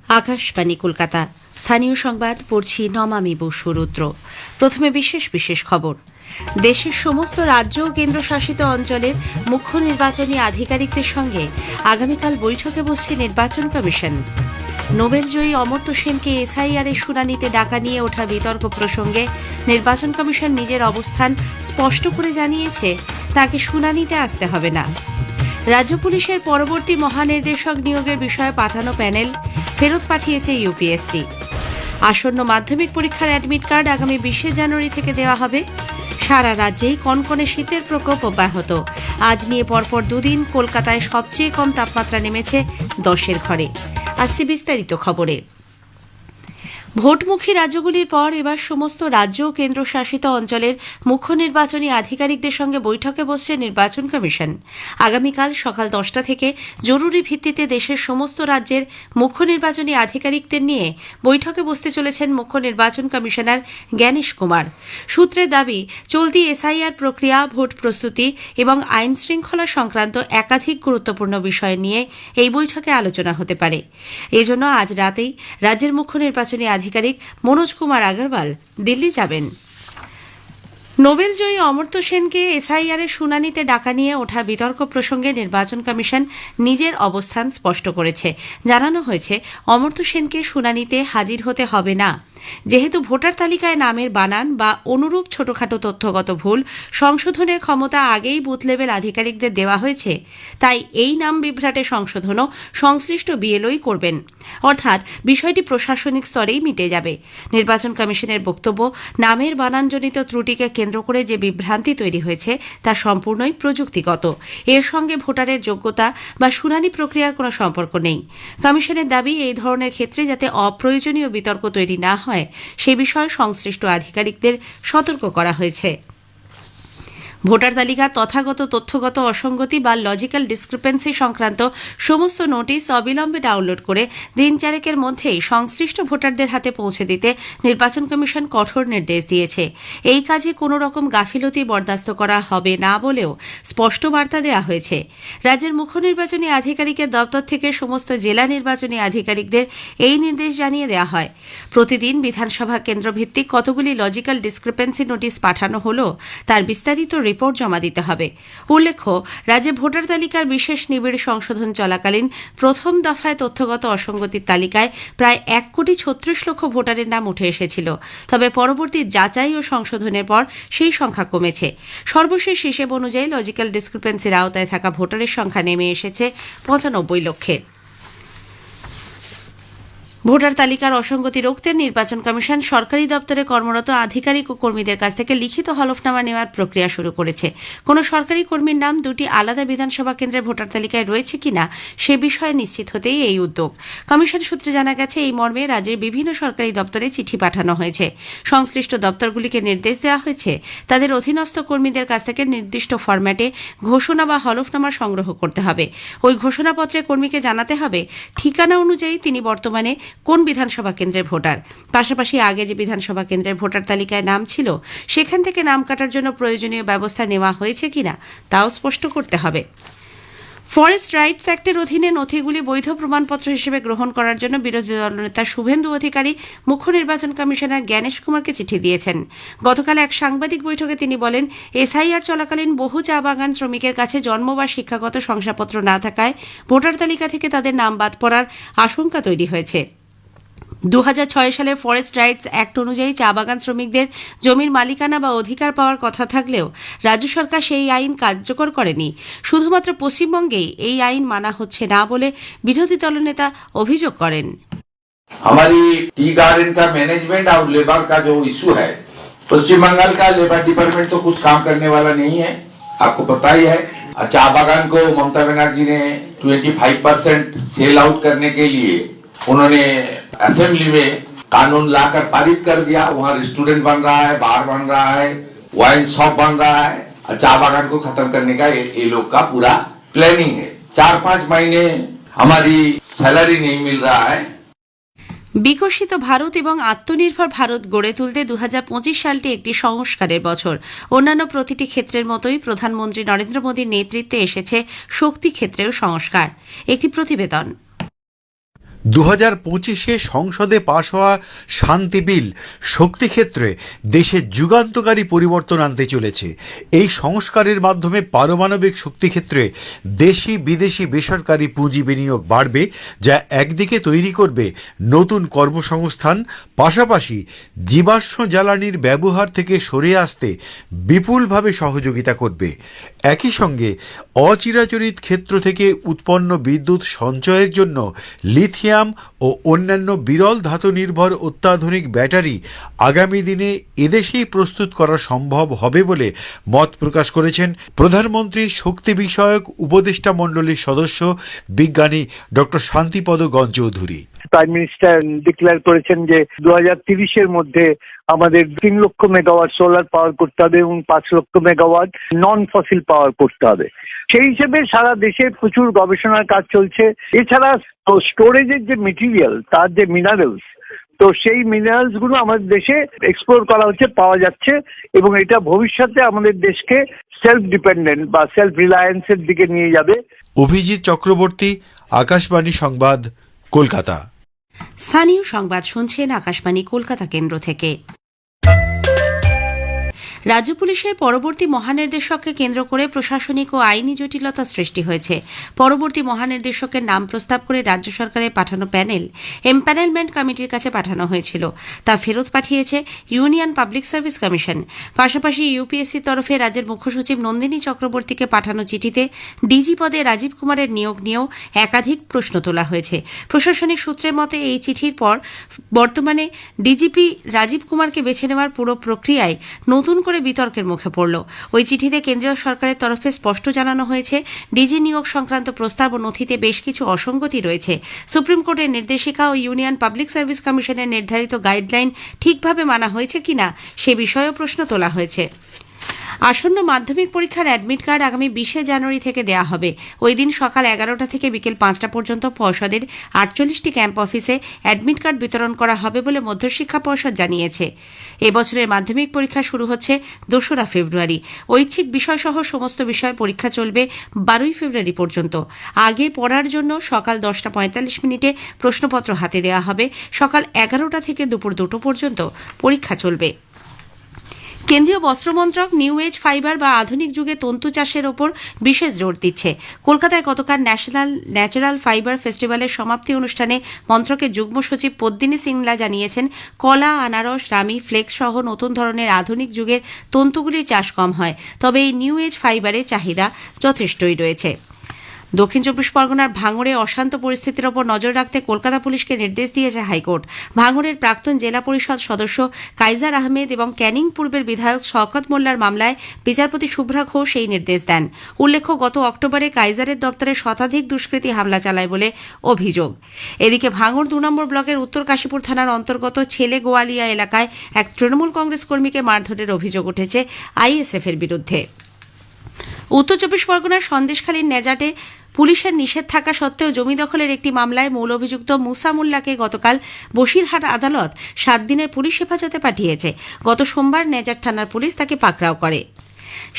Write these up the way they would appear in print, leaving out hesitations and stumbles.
আকাশবাণী কলকাতা। স্থানীয় সংবাদ পড়ছি নমামি বসু রুদ্র। প্রথমে বিশেষ বিশেষ খবর। দেশের সমস্ত রাজ্য ও কেন্দ্রশাসিত অঞ্চলের মুখ্য নির্বাচনী আধিকারিকদের সঙ্গে আগামীকাল বৈঠকে বসছে নির্বাচন কমিশন। নোবেলজয়ী অমর্ত্য সেনকে এসআইআরের শুনানিতে ডাকা নিয়ে ওঠা বিতর্ক প্রসঙ্গে নির্বাচন কমিশন নিজের অবস্থান স্পষ্ট করে জানিয়েছে, তাকে শুনানিতে আসতে হবে না। রাজ্য পুলিশের পরবর্তী মহানির্দেশক নিয়োগের বিষয়ে পাঠানো প্যানেল ফেরত পাঠিয়েছে ইউপিএসসি। আসন্ন মাধ্যমিক পরীক্ষার অ্যাডমিট কার্ড আগামী 20 জানুয়ারি থেকে দেওয়া হবে। সারা রাজ্যেই কনকনে শীতের প্রকোপ অব্যাহত। আজ নিয়ে পরপর দুদিন কলকাতায় সবচেয়ে কম তাপমাত্রা নেমেছে 10-এর ঘরে। আসছে বিস্তারিত খবরে। ভোটমুখী রাজ্যগুলির পর এবার সমস্ত রাজ্য ও কেন্দ্রশাসিত অঞ্চলের মুখ্য নির্বাচনী আধিকারিকদের সঙ্গে বৈঠকে বসছে নির্বাচন কমিশন। আগামীকাল সকাল 10টা থেকে জরুরি ভিত্তিতে দেশের সমস্ত রাজ্যের মুখ্য নির্বাচনী আধিকারিকদের নিয়ে বৈঠকে বসতে চলেছেন মুখ্য নির্বাচন কমিশনার জ্ঞানেশ কুমার। সূত্রের দাবি, চলতি এসআইআর প্রক্রিয়া, ভোট প্রস্তুতি এবং আইন শৃঙ্খলা সংক্রান্ত একাধিক গুরুত্বপূর্ণ বিষয় নিয়ে এই বৈঠকে আলোচনা হতে পারে। এজন্য আজ রাতেই রাজ্যের মুখ্য নির্বাচনী আধিকারিক মনোজ কুমার আগরওয়াল দিল্লি যাবেন। নোবেলজয়ী অমর্ত্য সেনকে এসআইআরের শুনানিতে ডাকা নিয়ে ওঠা বিতর্ক প্রসঙ্গে নির্বাচন কমিশন নিজের অবস্থান স্পষ্ট করেছে। জানানো হয়েছে, অমর্ত্য সেনকে শুনানিতে হাজির হতে হবে না। যেহেতু ভোটার তালিকায় নামের বানান বা অনুরূপ ছোটখাটো তথ্যগত ভুল সংশোধনের ক্ষমতা আগেই বুথ লেভেল আধিকারিকদের দেওয়া হয়েছে, তাই এই নাম বিভ্রাটে সংশোধনও সংশ্লিষ্ট বিএলওই করবেন। অর্থাৎ বিষয়টি প্রশাসনিক স্তরেই মিটে যাবে। নির্বাচন কমিশনের বক্তব্য, নামের বানানজনিত ত্রুটিকে কেন্দ্র করে যে বিভ্রান্তি তৈরি হয়েছে তা সম্পূর্ণই প্রযুক্তিগত। এর সঙ্গে ভোটারের যোগ্যতা বা শুনানি প্রক্রিয়ার কোনো সম্পর্ক নেই। কমিশনের দাবি, এই ধরনের ক্ষেত্রে যাতে অপ্রয়োজনীয় বিতর্ক তৈরি না হয় সে বিষয়ে সংশ্লিষ্ট আধিকারিকদের সতর্ক করা হয়েছে। ভোটার তালিকার তথাগত তথ্যগত অসঙ্গতি বা লজিক্যাল ডিসক্রিপেন্সি সংক্রান্ত সমস্ত নোটিশ অবিলম্বে ডাউনলোড করে দিন চারেকের মধ্যেই সংশ্লিষ্ট ভোটারদের হাতে পৌঁছে দিতে নির্বাচন কমিশন কঠোর নির্দেশ দিয়েছে। এই কাজে কোনো রকম গাফিলতি বরদাস্ত করা হবে না বলেও স্পষ্ট বার্তা দেওয়া হয়েছে। রাজ্যের মুখ্য নির্বাচনী আধিকারিকের দপ্তর থেকে সমস্ত জেলা নির্বাচনী আধিকারিকদের এই নির্দেশ জানিয়ে দেওয়া হয়। প্রতিদিন বিধানসভা কেন্দ্রভিত্তিক কতগুলি লজিক্যাল ডিসক্রিপেন্সি নোটিশ পাঠানো হলো তার বিস্তারিত রিপোর্ট জমা দিতে হবে। উল্লেখ্য, রাজ্যে ভোটার তালিকার বিশেষ নিবিড় সংশোধন চলাকালীন প্রথম দফায় তথ্যগত অসঙ্গতির তালিকায় প্রায় 1,36,00,000 ভোটারের নাম উঠে এসেছিল। তবে পরবর্তী যাচাই ও সংশোধনের পর সেই সংখ্যা কমেছে। সর্বশেষ হিসেব অনুযায়ী লজিক্যাল ডিসক্রিপেন্সির আওতায় থাকা ভোটারের সংখ্যা নেমে এসেছে 95 লক্ষে। ভোটার তালিকার অসঙ্গতি রুখতে নির্বাচন কমিশন সরকারি দপ্তরে কর্মরত আধিকারিক ও কর্মীদের কাছ থেকে লিখিত হলফনামা নেওয়ার প্রক্রিয়া শুরু করেছে। কোনো সরকারি কর্মীর নাম দুটি আলাদা বিধানসভা কেন্দ্রের ভোটার তালিকায় রয়েছে কিনা সে বিষয়ে নিশ্চিত হতেই এই উদ্যোগ। কমিশন সূত্রে জানা গেছে, এই মর্মে রাজ্যের বিভিন্ন সরকারি দপ্তরে চিঠি পাঠানো হয়েছে। সংশ্লিষ্ট দপ্তরগুলিকে নির্দেশ দেওয়া হয়েছে তাদের অধীনস্থ কর্মীদের কাছ থেকে নির্দিষ্ট ফরম্যাটে ঘোষণা বা হলফনামা সংগ্রহ করতে হবে। ওই ঘোষণাপত্রে কর্মীকে জানাতে হবে ঠিকানা অনুযায়ী তিনি বর্তমানে কোন বিধানসভা কেন্দ্রের ভোটার। পাশাপাশি আগে যে বিধানসভা কেন্দ্রের ভোটার তালিকায় নাম ছিল সেখান থেকে নাম কাটার জন্য প্রয়োজনীয় ব্যবস্থা নেওয়া হয়েছে কিনা তাও স্পষ্ট করতে হবে। ফরেস্ট রাইটস অ্যাক্টের অধীনে নথিগুলি বৈধ প্রমাণপত্র হিসেবে গ্রহণ করার জন্য বিরোধী দলনেতা শুভেন্দু অধিকারী মুখ্য নির্বাচন কমিশনার জ্ঞানেশ কুমারকে চিঠি দিয়েছেন। গতকাল এক সাংবাদিক বৈঠকে তিনি বলেন, এসআইআর চলাকালীন বহু চা বাগান শ্রমিকের কাছে জন্ম বা শিক্ষাগত শংসাপত্র না থাকায় ভোটার তালিকা থেকে তাদের নাম বাদ পড়ার আশঙ্কা তৈরি হয়েছে। 2006 সালে ফরেস্ট রাইটস অ্যাক্ট অনুযায়ী চা বাগান শ্রমিকদের জমির মালিকানা বা অধিকার পাওয়ার কথা থাকলেও রাজ্য সরকার সেই আইন কার্যকর করেনি। শুধুমাত্র পশ্চিমবঙ্গেই এই আইন মানা হচ্ছে না বলে বিরোধী দলনেতা অভিযোগ করেন। हमारी टी गार्डन का मैनेजमेंट और लेबर का जो इशू है, पश्चिम बंगाल का लेबर डिपार्टमेंट तो कुछ काम करने वाला नहीं है, आपको पता ही है। चा बागान को ममता बनर्जी ने 25% सेल आउट करने के लिए उन्होंने असेंबली में कानून लाकर पारित कर दिया। वहाँ रेस्टोरेंट बन रहा है, बार बन रहा है, वाइन शॉप बन रहा है। चा बागान को खत्म करने का ये लोग का पूरा प्लानिंग है। 4-5 महीने हमारी सैलरी नहीं मिल रहा है। বিকশিত ভারত এবং আত্মনির্ভর ভারত গড়ে তুলতে 2025 সালটি একটি সংস্কারের বছর। অন্যান্য প্রতিটি ক্ষেত্রের মতোই প্রধানমন্ত্রী নরেন্দ্র মোদীর নেতৃত্বে এসেছে শক্তি ক্ষেত্রেও সংস্কার। একটি প্রতিবেদন। 2025 সংসদে পাশ হওয়া শান্তি বিল শক্তিক্ষেত্রে দেশে যুগান্তকারী পরিবর্তন আনতে চলেছে। এই সংস্কারের মাধ্যমে পারমাণবিক শক্তিক্ষেত্রে দেশি বিদেশি বেসরকারি পুঁজি বিনিয়োগ বাড়বে, যা একদিকে তৈরি করবে নতুন কর্মসংস্থান, পাশাপাশি জীবাশ্ম জ্বালানির ব্যবহার থেকে সরে আসতে বিপুলভাবে সহযোগিতা করবে। একই সঙ্গে অচিরাচরিত ক্ষেত্র থেকে উৎপন্ন বিদ্যুৎ সঞ্চয়ের জন্য লিথিয়াম ও অন্যান্য বিরল ধাতু নির্ভর অত্যাধুনিক ব্যাটারি আগামী দিনে এদেশেই প্রস্তুত করা সম্ভব হবে বলে মত প্রকাশ করেছেন প্রধানমন্ত্রীর শক্তি বিষয়ক উপদেষ্টা মণ্ডলীর সদস্য বিজ্ঞানী doctor Shantipada Ganchoudhury. Prime minister declare করেছেন যে 2030-এর মধ্যে আমাদের 3 লক্ষ মেগাওয়াট সোলার পাওয়ার করতে হবে এবং 5 লক্ষ মেগাওয়াট নন ফসিল পাওয়ার করতে হবে। সেই হিসেবে সারা দেশে প্রচুর গবেষণার কাজ চলছে। এছাড়া স্টোরেজের যে মেটেরিয়াল, তার যে মিনারেলস, তো সেই মিনারেলস গুলো আমাদের দেশে এক্সপ্লোর করা হচ্ছে, পাওয়া যাচ্ছে, এবং এটা ভবিষ্যতে আমাদের দেশকে সেলফ ডিপেন্ডেন্ট বা সেলফ রিলায়েন্সের দিকে নিয়ে যাবে। অভিজিৎ চক্রবর্তী, আকাশবাণী সংবাদ, কলকাতা। স্থানীয় সংবাদ শুনছেন আকাশবাণী কলকাতা কেন্দ্র থেকে। রাজ্য পুলিশের পরবর্তী মহানির্দেশককে কেন্দ্র করে প্রশাসনিক ও আইনি জটিলতা সৃষ্টি হয়েছে। পরবর্তী মহানির্দেশকের নাম প্রস্তাব করে রাজ্য সরকারের পাঠানো প্যানেল এমপ্যানেলমেন্ট কমিটির কাছে পাঠানো হয়েছিল, তা ফেরত পাঠিয়েছে ইউনিয়ন পাবলিক সার্ভিস কমিশন। পাশাপাশি ইউপিএসসির তরফে রাজ্যের মুখ্য সচিব নন্দিনী চক্রবর্তীকে পাঠানো চিঠিতে ডিজি পদে রাজীব কুমারের নিয়োগ নিয়েও একাধিক প্রশ্ন তোলা হয়েছে। প্রশাসনিক সূত্রের মতে এই চিঠির পর বর্তমানে ডিজিপি রাজীব কুমারকে বেছে নেওয়ার পুরো প্রক্রিয়ায় নতুন করে বিতর্কের মুখে পড়ল। ওই চিঠিতে কেন্দ্রীয় সরকারের তরফে স্পষ্ট জানানো হয়েছে, ডিজি নিয়োগ সংক্রান্ত প্রস্তাব ও নথিতে বেশ কিছু অসঙ্গতি রয়েছে। সুপ্রিম কোর্টের নির্দেশিকা ও ইউনিয়ন পাবলিক সার্ভিস কমিশনের নির্ধারিত গাইডলাইন ঠিকভাবে মানা হয়েছে কিনা সে বিষয়েও প্রশ্ন তোলা হয়েছে। আসন্ন মাধ্যমিক পরীক্ষার অ্যাডমিট কার্ড আগামী 20 জানুয়ারি থেকে দেওয়া হবে। ওই দিন সকাল 11টা থেকে বিকেল 5টা পর্যন্ত পর্ষদের 48টি ক্যাম্প অফিসে অ্যাডমিট কার্ড বিতরণ করা হবে বলে মধ্যশিক্ষা পর্ষদ জানিয়েছে। এবছরের মাধ্যমিক পরীক্ষা শুরু হচ্ছে 2রা ফেব্রুয়ারি। ঐচ্ছিক বিষয়সহ সমস্ত বিষয় পরীক্ষা চলবে 12ই ফেব্রুয়ারি পর্যন্ত। আগে পড়ার জন্য সকাল 10:45 প্রশ্নপত্র হাতে দেওয়া হবে। সকাল 11টা থেকে দুপুর 2টো পর্যন্ত পরীক্ষা চলবে। কেন্দ্রীয় বস্ত্রমন্ত্রক নিউ এজ ফাইবার বা আধুনিক যুগে তন্তু চাষের ওপর বিশেষ জোর দিচ্ছে। কলকাতায় গতকাল ন্যাশনাল ন্যাচারাল ফাইবার ফেস্টিভ্যালের সমাপ্তি অনুষ্ঠানে মন্ত্রকের যুগ্ম সচিব পদ্মিনী সিংলা জানিয়েছেন, কলা, আনারস, রামি, ফ্লেক্স সহ নতুন ধরনের আধুনিক যুগের তন্তুগুলির চাষ কম হয়, তবে এই নিউ এজ ফাইবারের চাহিদা যথেষ্টই রয়েছে। দক্ষিণ চব্বিশ পরগনার ভাঙড়ে অশান্ত পরিস্থিতির ওপর নজর রাখতে কলকাতা পুলিশকে নির্দেশ দিয়েছে হাইকোর্ট। ভাঙড়ের প্রাক্তন জেলা পরিষদ সদস্য কাইজার আহমেদ এবং ক্যানিং পূর্বের বিধায়ক শওকত মোল্লার মামলায় বিচারপতি শুভ্রা ঘোষ এই নির্দেশ দেন। উল্লেখ্য, গত অক্টোবরে কাইজারের দপ্তরে শতাধিক দুষ্কৃতী হামলা চালায় বলে অভিযোগ। এদিকে ভাঙড় 2 নম্বর ব্লকের উত্তর কাশীপুর থানার অন্তর্গত ছেলে গোয়ালিয়া এলাকায় এক তৃণমূল কংগ্রেস কর্মীকে মারধরের অভিযোগ উঠেছে আইএসএফ এর বিরুদ্ধে। উত্তর চব্বিশ পরগনার সন্দেশখালীর নেজাটে পুলিশের নিষেধ থাকা সত্ত্বেও জমি দখলের একটি মামলায় মূল অভিযুক্ত মুসা মোল্লাকে গতকাল বসিরহাট আদালত 7 দিনের পুলিশ হেফাজতে পাঠিয়েছে। গত সোমবার নেজাট থানার পুলিশ তাকে পাকড়াও করে।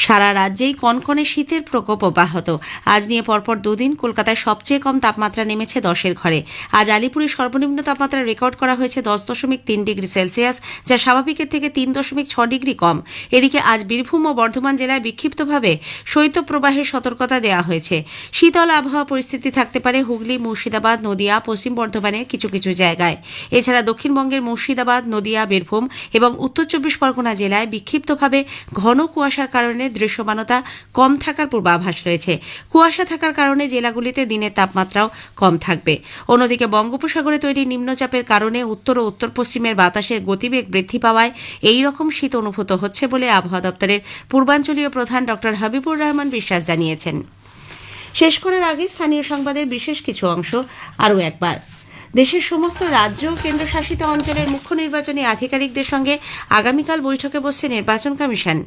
সারা রাজ্যেই কনকনে শীতের প্রকোপ অব্যাহত। আজ নিয়ে পরপর 2 দিন কলকাতায় সবচেয়ে কম তাপমাত্রা নেমেছে 10-এর ঘরে। আজ আলিপুরে সর্বনিম্ন তাপমাত্রা রেকর্ড করা হয়েছে 10.3 ডিগ্রি সেলসিয়াস, যা স্বাভাবিকের থেকে 3.6 ডিগ্রি কম। এদিকে আজ বীরভূম ও বর্ধমান জেলায় বিক্ষিপ্তভাবে শৈত্যপ্রবাহের সতর্কতা দেওয়া হয়েছে। শীতল আবহাওয়া পরিস্থিতি থাকতে পারে হুগলি, মুর্শিদাবাদ, নদিয়া, পশ্চিম বর্ধমানের কিছু কিছু জায়গায়। এছাড়া দক্ষিণবঙ্গের মুর্শিদাবাদ, নদিয়া, বীরভূম এবং উত্তর চব্বিশ পরগনা জেলায় বিক্ষিপ্তভাবে ঘন কুয়াশার কারণে দৃশ্যমানতা কম থাকার পূর্বাভাস রয়েছে। কুয়াশা থাকার কারণে জেলাগুলিতে দিনের তাপমাত্রাও কম থাকবে। অন্যদিকে বঙ্গোপসাগরে তৈরি নিম্নচাপের কারণে উত্তর ও উত্তর পশ্চিমের বাতাসের গতিবেগ বৃদ্ধি পাওয়ায় এই রকম শীত অনুভূত হচ্ছে বলে আবহাওয়া দপ্তরের পূর্বাঞ্চলীয় প্রধান ড হাবিবুর রহমান বিশ্বাস জানিয়েছেন। শেষ করার আগে স্থানীয় সংবাদের বিশেষ কিছু অংশ আরও একবার। দেশের সমস্ত রাজ্য ও কেন্দ্রশাসিত অঞ্চলের মুখ্য নির্বাচনী আধিকারিকদের সঙ্গে আগামীকাল বৈঠকে বসছে নির্বাচন কমিশন।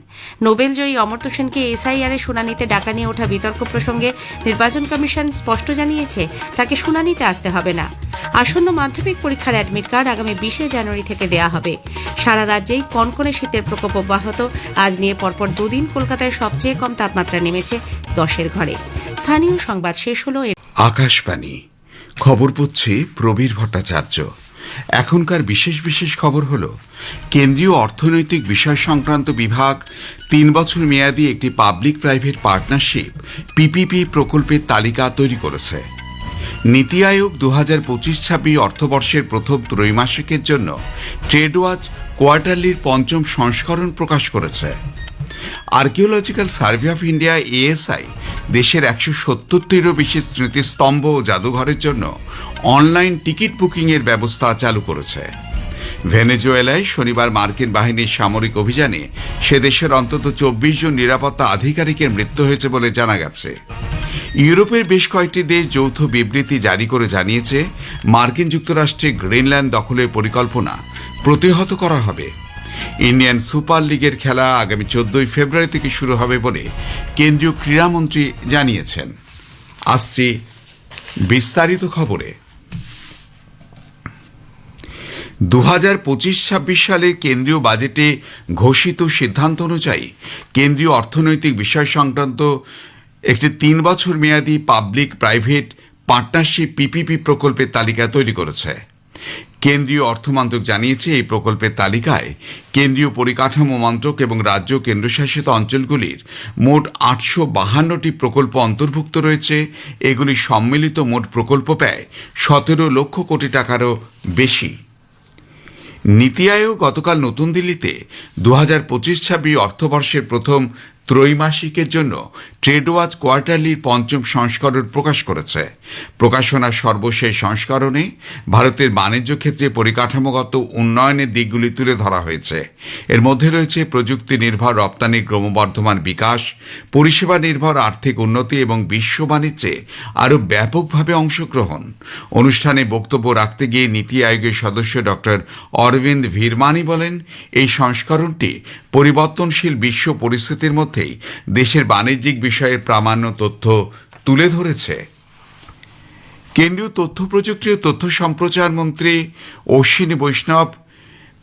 নোবেলজয়ী অমর্ত্য সেনকে এসআইআর শুনানিতে ডাকা নিয়ে ওঠা বিতর্ক প্রসঙ্গে নির্বাচন কমিশন স্পষ্ট জানিয়েছে, তাকে শুনানিতে আসতে হবে না। আসন্ন মাধ্যমিক পরীক্ষার অ্যাডমিট কার্ড আগামী 20 জানুয়ারি থেকে দেওয়া হবে। সারা রাজ্যেই কনকনে শীতের প্রকোপ অব্যাহত। আজ নিয়ে পরপর 2 দিন কলকাতায় সবচেয়ে কম তাপমাত্রা নেমেছে 10-এর ঘরে। স্থানীয় সংবাদ শেষ হলো। আকাশবাণী খবর পড়ছি প্রবীর ভট্টাচার্য। এখনকার বিশেষ বিশেষ খবর হলো, কেন্দ্রীয় অর্থনৈতিক বিষয় সংক্রান্ত বিভাগ 3 বছর মেয়াদী একটি পাবলিক প্রাইভেট পার্টনারশিপ পিপিপি প্রকল্পের তালিকা তৈরি করেছে। নীতি আয়োগ 2025-26 অর্থবর্ষের প্রথম ত্রৈমাসিকের জন্য ট্রেড ওয়াচ কোয়ার্টারলির 5ম সংস্করণ প্রকাশ করেছে। Archaeological survey of India ASI দেশের 170টিরও বেশি স্মৃতিস্তম্ভ ও জাদুঘরের জন্য অনলাইন টিকিট বুকিংয়ের ব্যবস্থা চালু করেছে। ভেনেজুয়েলায় শনিবার মার্কিন বাহিনীর সামরিক অভিযানে সে দেশের অন্তত 24 জন নিরাপত্তা আধিকারিকের মৃত্যু হয়েছে বলে জানা গেছে। ইউরোপের বেশ কয়েকটি দেশ যৌথ বিবৃতি জারি করে জানিয়েছে, মার্কিন যুক্তরাষ্ট্রে গ্রিনল্যান্ড দখলের পরিকল্পনা প্রতিহত করা হবে। ইন্ডিয়ান সুপার লিগের খেলা আগামী 14 ফেব্রুয়ারি থেকে শুরু হবে বলে কেন্দ্রীয় ক্রীড়ামন্ত্রী জানিয়েছেন। আসছি বিস্তারিত খবরে। 2025-26 সালে কেন্দ্রীয় বাজেটে ঘোষিত সিদ্ধান্ত অনুযায়ী কেন্দ্রীয় অর্থনৈতিক বিষয় সংক্রান্ত একটি 3 বছর মেয়াদী পাবলিক প্রাইভেট পার্টনারশিপ পিপিপি প্রকল্পের তালিকা তৈরি করেছে। কেন্দ্রীয় অর্থমন্ত্রক জানিয়েছে, এই প্রকল্পের তালিকায় কেন্দ্রীয় পরিকাঠামো মন্ত্রক এবং রাজ্য কেন্দ্রশাসিত অঞ্চলগুলির মোট 852টি প্রকল্প অন্তর্ভুক্ত রয়েছে। এগুলি সম্মিলিত মোট প্রকল্প ব্যয় 17 লক্ষ কোটি টাকারও বেশি। নীতি আয়োগ গতকাল নতুন দিল্লিতে 2025-26 অর্থবর্ষের প্রথম ত্রৈমাসিকের জন্য ট্রেড ওয়াচ কোয়ার্টারলির 5ম সংস্করণ প্রকাশ করেছে। প্রকাশনার সর্বশেষ সংস্করণে ভারতের বাণিজ্য ক্ষেত্রে পরিকাঠামোগত উন্নয়নের দিকগুলি তুলে ধরা হয়েছে। এর মধ্যে রয়েছে প্রযুক্তি নির্ভর রপ্তানির ক্রমবর্ধমান বিকাশ, পরিষেবা নির্ভর আর্থিক উন্নতি এবং বিশ্ব বাণিজ্যে আরও ব্যাপকভাবে অংশগ্রহণ। অনুষ্ঠানে বক্তব্য রাখতে গিয়ে নীতি আয়োগের সদস্য ডক্টর অরবিন্দ ভিরমানি বলেন, এই সংস্করণটি পরিবর্তনশীল বিশ্ব পরিস্থিতির মধ্যেই দেশের বাণিজ্যিক বিষয়ের প্রামাণ্য তথ্য তুলে ধরেছে। কেন্দ্রীয় তথ্য প্রযুক্তি ও তথ্য সম্প্রচার মন্ত্রী অশ্বিনী বৈষ্ণব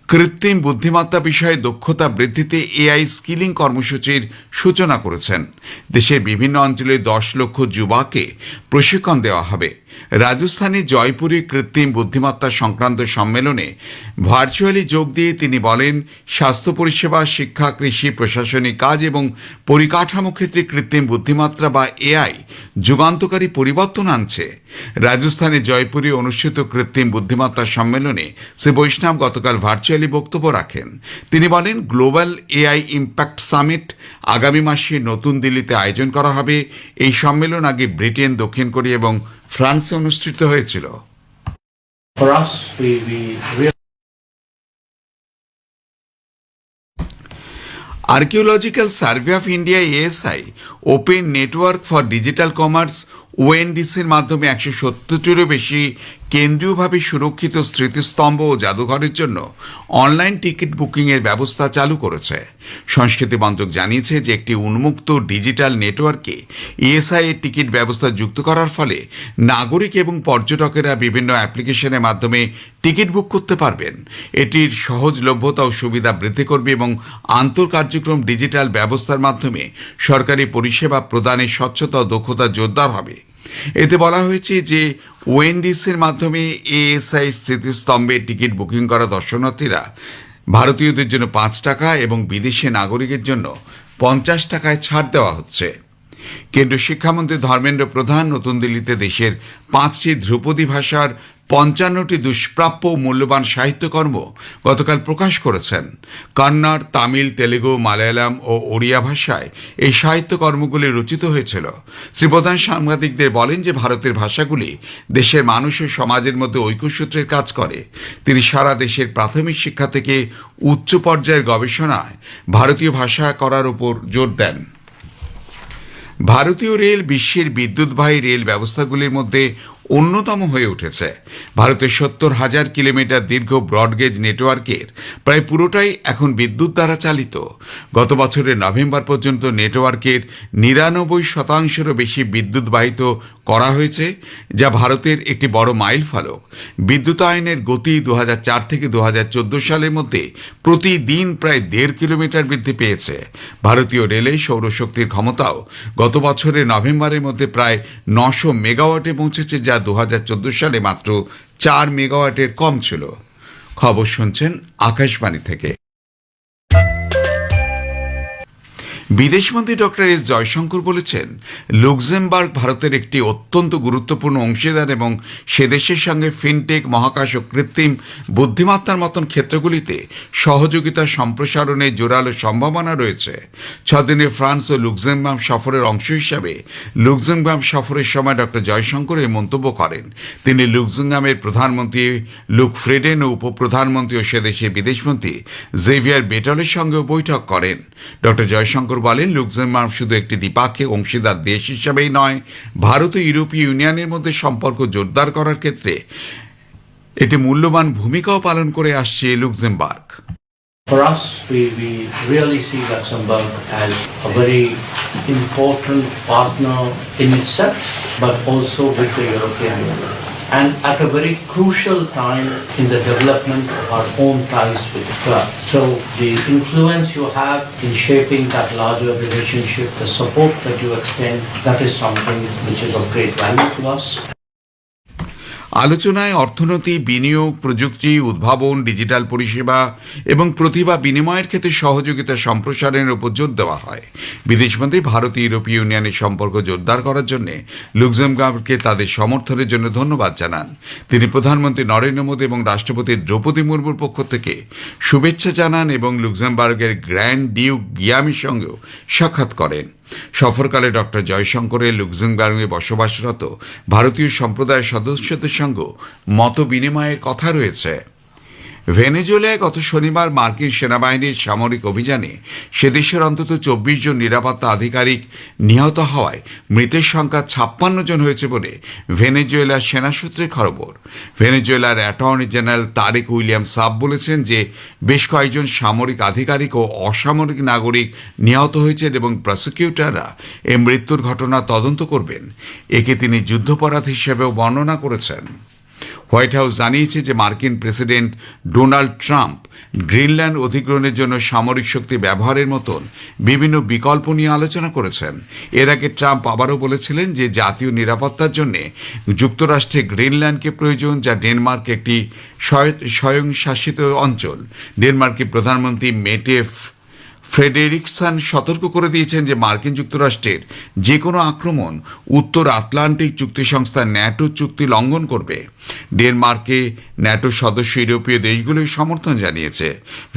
কৃত্রিম বুদ্ধিমত্তা বিষয়ে দক্ষতা বৃদ্ধিতে এআই স্কিলিং কর্মসূচির সূচনা করেছেন। দেশের বিভিন্ন অঞ্চলে 10 লক্ষ যুবাকে প্রশিক্ষণ দেওয়া হবে। রাজস্থানের জয়পুরে কৃত্রিম বুদ্ধিমত্তা সংক্রান্ত সম্মেলনে ভার্চুয়ালি যোগ দিয়ে তিনি বলেন, স্বাস্থ্য পরিষেবা, শিক্ষা, কৃষি, প্রশাসনিক কাজ এবং পরিকাঠামো ক্ষেত্রে কৃত্রিম বুদ্ধিমত্তা বা এআই যুগান্তকারী পরিবর্তন আনছে। রাজস্থানের জয়পুরে অনুষ্ঠিত কৃত্রিম বুদ্ধিমত্তা সম্মেলনে শ্রী বৈষ্ণব গতকাল ভার্চুয়ালি বক্তব্য রাখেন। তিনি বলেন, গ্লোবাল এআই ইম্প্যাক্ট সামিট আগামী মাসে নতুন দিল্লিতে আয়োজন করা হবে। এই সম্মেলন আগে ব্রিটেন, দক্ষিণ কোরিয়া এবং ফ্রান্সে অনুষ্ঠিত হয়েছিল। Archaeological survey of India ASI open network for digital commerce ওএনডিসির মাধ্যমে 170টিরও বেশি কেন্দ্রীয়ভাবে সুরক্ষিত স্মৃতিস্তম্ভ ও জাদুঘরের জন্য অনলাইন টিকিট বুকিংয়ের ব্যবস্থা চালু করেছে। সংস্কৃতি মন্ত্রক জানিয়েছে যে একটি উন্মুক্ত ডিজিটাল নেটওয়ার্কে ইএসআই এর টিকিট ব্যবস্থা যুক্ত করার ফলে নাগরিক এবং পর্যটকেরা বিভিন্ন অ্যাপ্লিকেশনের মাধ্যমে টিকিট বুক করতে পারবেন। এটির সহজলভ্যতা ও সুবিধা বৃদ্ধি করবে এবং আন্তঃকার্যক্রম ডিজিটাল ব্যবস্থার মাধ্যমে সরকারি পরিষেবা প্রদানে স্বচ্ছতা ও দক্ষতা জোরদার হবে। এতে বলা হয়েছে যে ওএনডিসির মাধ্যমে এএসআই স্মৃতিস্তম্ভে টিকিট বুকিং করা দর্শনার্থীরা ভারতীয়দের জন্য 5 টাকা এবং বিদেশি নাগরিকের জন্য 50 টাকায় ছাড় দেওয়া হচ্ছে। কেন্দ্রীয় শিক্ষামন্ত্রী ধর্মেন্দ্র প্রধান নতুন দিল্লিতে দেশের 5টি ধ্রুপদী ভাষার 55টি দুষ্প্রাপ্য মূল্যবান সাহিত্যকর্ম গতকাল প্রকাশ করেছেন। কন্নড়, তামিল, তেলেগু, মালায়ালাম ও ওড়িয়া ভাষায় এই সাহিত্যকর্মগুলি রচিত হয়েছিল। শ্রী প্রধান সাংবাদিকদের বলেন যে ভারতের ভাষাগুলি দেশের মানুষ ও সমাজের মধ্যে ঐক্যসূত্রের কাজ করে। তিনি সারা দেশের প্রাথমিক শিক্ষা থেকে উচ্চ পর্যায়ের গবেষণায় ভারতীয় ভাষা করার উপর জোর দেন। ভারতীয় রেল বিশ্বের বিদ্যুৎবাহী রেল ব্যবস্থাগুলির মধ্যে অন্যতম হয়ে উঠেছে। ভারতের 70,000 কিলোমিটার দীর্ঘ ব্রডগেজ নেটওয়ার্কের প্রায় পুরোটাই এখন বিদ্যুৎ দ্বারা চালিত। গত বছরের নভেম্বর পর্যন্ত নেটওয়ার্কের 99%-এরও বেশি বিদ্যুৎ বাহিত করা হয়েছে, যা ভারতের একটি বড় মাইল ফলক। বিদ্যুতায়নের গতি 2004 থেকে 2014 সালের মধ্যে প্রতিদিন প্রায় 1.5 কিলোমিটার বৃদ্ধি পেয়েছে। ভারতীয় রেলে সৌরশক্তির ক্ষমতাও গত বছরের নভেম্বরের মধ্যে প্রায় 900 মেগাওয়াটে পৌঁছেছে, যা 2014 সালে মাত্র 4 মেগাওয়াটের কম ছিল। খবর শুনছেন আকাশবাণী থেকে। বিদেশমন্ত্রী ডক্টর এস জয়শঙ্কর বলেছেন, লুক্সেমবার্গ ভারতের একটি অত্যন্ত গুরুত্বপূর্ণ অংশীদার এবং সে দেশের সঙ্গে ফিনটেক, মহাকাশ ও কৃত্রিম বুদ্ধিমত্তার মতন ক্ষেত্রগুলিতে সহযোগিতা সম্প্রসারণে জোরালো সম্ভাবনা রয়েছে। 6 দিনের ফ্রান্স ও লুক্সেমবার্গ সফরের অংশ হিসাবে লুক্সেমবার্গ সফরের সময় ডক্টর জয়শঙ্কর এই মন্তব্য করেন। তিনি লুক্সেমবার্গের প্রধানমন্ত্রী লুক ফ্রেডেন ও উপপ্রধানমন্ত্রী ও সে দেশের বিদেশমন্ত্রী জেভিয়ার বেটলের সঙ্গেও বৈঠক করেন। ডক্টর জয়শঙ্কর বলেন, লুক্সেমবার্গ শুধু একটি দ্বিপাক্ষিক অংশীদার দেশ হিসাবেই নয়, ভারত ও ইউরোপীয় ইউনিয়নের মধ্যে সম্পর্ক জোরদার করার ক্ষেত্রে এটি মূল্যবান ভূমিকাও পালন করে আসছে Luxembourg. For us, we really see Luxembourg as a very important partner in itself, but also with the European Union. And at a very crucial time in the development of our own ties with the club. So the influence you have in shaping that larger relationship, the support that you extend, that is something which is of great value to us. আলোচনায় অর্থনীতি, বিনিয়োগ, প্রযুক্তি, উদ্ভাবন, digital পরিষেবা এবং প্রতিভা বিনিময়ের ক্ষেত্রে সহযোগিতা সম্প্রসারণের উপর জোর দেওয়া হয়। বিদেশমন্ত্রী ভারত ইউরোপীয় ইউনিয়নের সম্পর্ক জোরদার করার জন্য লুক্সেমবার্গকে তাদের সমর্থনের জন্য ধন্যবাদ জানান। তিনি প্রধানমন্ত্রী নরেন্দ্র মোদী এবং রাষ্ট্রপতি দ্রৌপদী মুর্মুর পক্ষ থেকে শুভেচ্ছা জানান এবং লুক্সেমবার্গের গ্র্যান্ড ডিউক গিয়ামের সঙ্গেও সাক্ষাৎ করেন। সফরকালে ডক্টর জয়শঙ্করের লুক্সেমবার্গে বসবাসরত ভারতীয় সম্প্রদায়ের সদস্যদের সঙ্গে মত বিনিময়ের কথা রয়েছে। ভেনেজুয়েলায় গত শনিবার মার্কিন সেনাবাহিনীর সামরিক অভিযানে সে দেশের অন্তত 24 জন নিরাপত্তা আধিকারিক নিহত হওয়ায় মৃতের সংখ্যা 56 জন হয়েছে বলে ভেনেজুয়েলার সেনা সূত্রে খবর। ভেনেজুয়েলার attorney general Tarek William Saab বলেছেন যে বেশ কয়েকজন সামরিক আধিকারিক ও অসামরিক নাগরিক নিহত হয়েছেন এবং প্রসিকিউটররা এই মৃত্যুর ঘটনা তদন্ত করবেন। একে তিনি যুদ্ধাপরাধ হিসেবেও বর্ণনা করেছেন। হোয়াইট হাউস জানিয়েছে যে মার্কিন প্রেসিডেন্ট ডোনাল্ড ট্রাম্প গ্রিনল্যান্ড অধিগ্রহণের জন্য সামরিক শক্তি ব্যবহারের মতন বিভিন্ন বিকল্প নিয়ে আলোচনা করেছেন। এর আগে ট্রাম্প আবারও বলেছিলেন যে জাতীয় নিরাপত্তার জন্য যুক্তরাষ্ট্রে গ্রিনল্যান্ডকে প্রয়োজন, যা ডেনমার্ক একটি স্বয়ংশাসিত অঞ্চল। ডেনমার্কের প্রধানমন্ত্রী মেটে ফ্রেডেরিকসন সতর্ক করে দিয়েছেন যে মার্কিন যুক্তরাষ্ট্রের যে কোনো আক্রমণ উত্তর আটলান্টিক চুক্তি সংস্থা ন্যাটো চুক্তি লঙ্ঘন করবে। ডেনমার্কে ন্যাটো সদস্য ইউরোপীয় দেশগুলোই সমর্থন জানিয়েছে।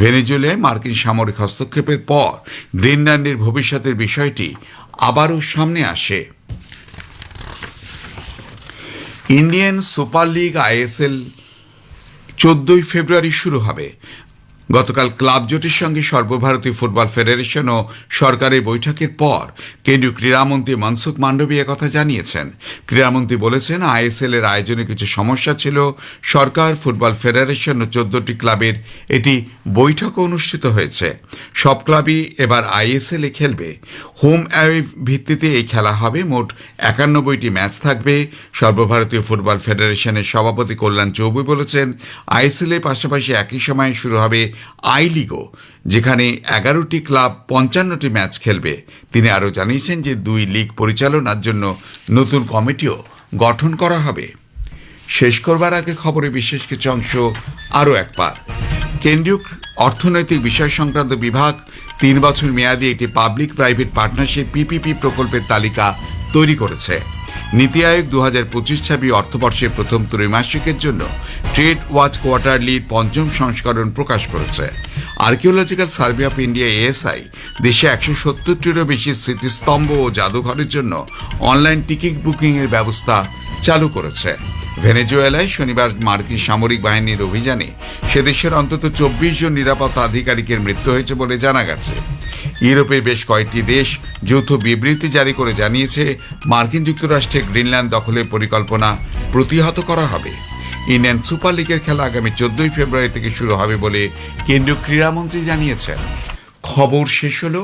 ভেনেজুয়েলায় মার্কিন সামরিক হস্তক্ষেপের পর গ্রিনল্যান্ডের ভবিষ্যতের বিষয়টি আবারও সামনে আসে। ইন্ডিয়ান সুপার লিগ ISL 14 ফেব্রুয়ারি শুরু হবে। গতকাল ক্লাব জোটের সঙ্গে সর্বভারতীয় ফুটবল ফেডারেশন ও সরকারের বৈঠকের পর কেন্দ্রীয় ক্রীড়ামন্ত্রী মনসুখ মান্ডভিয়া কথা জানিয়েছেন। ক্রীড়ামন্ত্রী বলেছেন, ISL এর আয়োজনে কিছু সমস্যা ছিল। সরকার, ফুটবল ফেডারেশন ও 14টি ক্লাবের এটি বৈঠক অনুষ্ঠিত হয়েছে। সব ক্লাবই এবার ISL এ খেলবে। হোম অ্যাওয়ে ভিত্তিতে এই খেলা হবে। মোট 91টি ম্যাচ থাকবে। সর্বভারতীয় ফুটবল ফেডারেশনের সভাপতি কল্যাণ চৌবে বলেছেন, ISL এর পাশাপাশি একই সময়ে শুরু হবে আই লিগও, যেখানে 11টি ক্লাব 55টি ম্যাচ খেলবে। তিনি আরও জানিয়েছেন যে 2 লিগ পরিচালনার জন্য নতুন কমিটিও গঠন করা হবে। শেষ করবার আগে খবরে বিশেষ কিছু অংশ আরও একবার। কেন্দ্রীয় অর্থনৈতিক বিষয় সংক্রান্ত বিভাগ 3 বছর মেয়াদী একটি পাবলিক প্রাইভেট পার্টনারশিপ PPP প্রকল্পের তালিকা তৈরি করেছে। নীতি আয়োগ 2025-26 অর্থবর্ষের প্রথম ত্রৈমাসিকের জন্য ট্রেড ওয়াচ কোয়ার্টারলির 5ম সংস্করণ প্রকাশ করেছে। Archaeological survey of India ASI দেশে 170টিরও বেশি স্মৃতিস্তম্ভ ও জাদুঘরের জন্য অনলাইন টিকিট বুকিংয়ের ব্যবস্থা চালু করেছে। ভেনেজুয়েলায় শনিবার মার্কিন সামরিক বাহিনীর অভিযানে সে দেশের অন্তত 24 জন নিরাপত্তা আধিকারিকের মৃত্যু হয়েছে বলে জানা গেছে। ইউরোপের বেশ কয়েকটি দেশ যৌথ বিবৃতি জারি করে জানিয়েছে মার্কিন যুক্তরাষ্ট্রে গ্রিনল্যান্ড দখলের পরিকল্পনা প্রতিহত করা হবে। ইন্ডিয়ান সুপার লিগের খেলা আগামী 14 ফেব্রুয়ারি থেকে শুরু হবে বলে কেন্দ্রীয় ক্রীড়ামন্ত্রী জানিয়েছেন। খবর শেষ হলো।